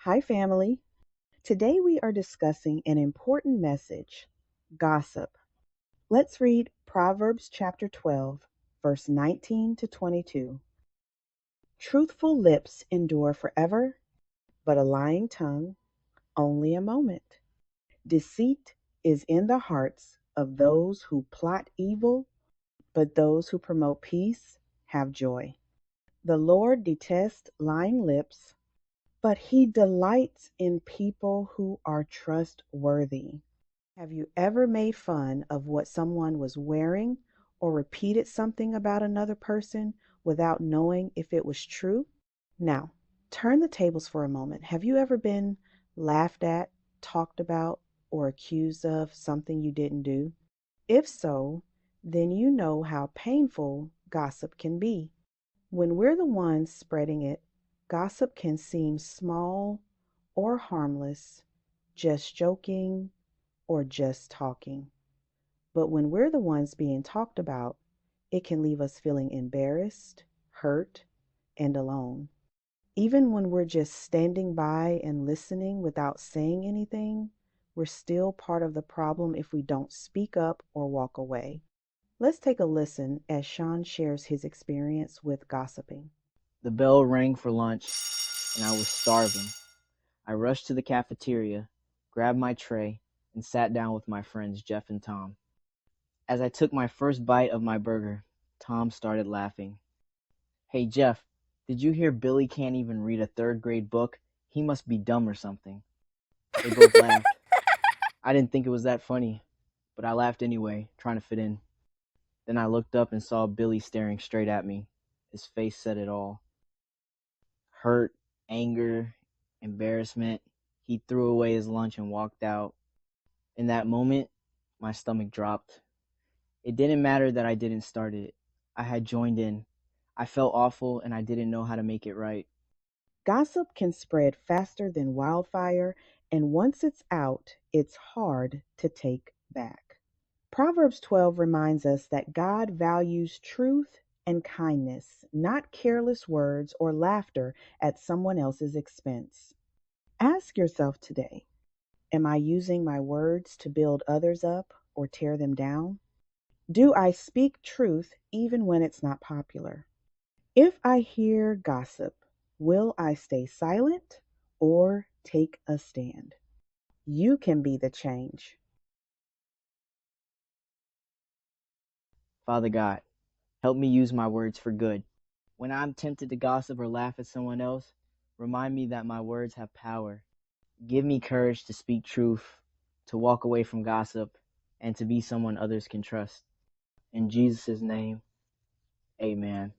Hi, family. Today we are discussing an important message gossip. Let's read Proverbs chapter 12, verse 19 to 22. Truthful lips endure forever, but a lying tongue only a moment. Deceit is in the hearts of those who plot evil, but those who promote peace have joy. The Lord detests lying lips, but he delights in people who are trustworthy. Have you ever made fun of what someone was wearing or repeated something about another person without knowing if it was true? Now, turn the tables for a moment. Have you ever been laughed at, talked about, or accused of something you didn't do? If so, then you know how painful gossip can be. When we're the ones spreading it, gossip can seem small or harmless, just joking or just talking. But when we're the ones being talked about, it can leave us feeling embarrassed, hurt, and alone. Even when we're just standing by and listening without saying anything, we're still part of the problem if we don't speak up or walk away. Let's take a listen as Sean shares his experience with gossiping. The bell rang for lunch, and I was starving. I rushed to the cafeteria, grabbed my tray, and sat down with my friends Jeff and Tom. As I took my first bite of my burger, Tom started laughing. "Hey Jeff, did you hear Billy can't even read a third grade book? He must be dumb or something." They both laughed. I didn't think it was that funny, but I laughed anyway, trying to fit in. Then I looked up and saw Billy staring straight at me. His face said it all. Hurt, anger, embarrassment. He threw away his lunch and walked out. In that moment, my stomach dropped. It didn't matter that I didn't start it. I had joined in. I felt awful and I didn't know how to make it right. Gossip can spread faster than wildfire, and once it's out, it's hard to take back. Proverbs 12 reminds us that God values truth and kindness, not careless words or laughter at someone else's expense. Ask yourself today, am I using my words to build others up or tear them down? Do I speak truth even when it's not popular? If I hear gossip, will I stay silent or take a stand? You can be the change. Father God, help me use my words for good. When I'm tempted to gossip or laugh at someone else, remind me that my words have power. Give me courage to speak truth, to walk away from gossip, and to be someone others can trust. In Jesus' name, amen.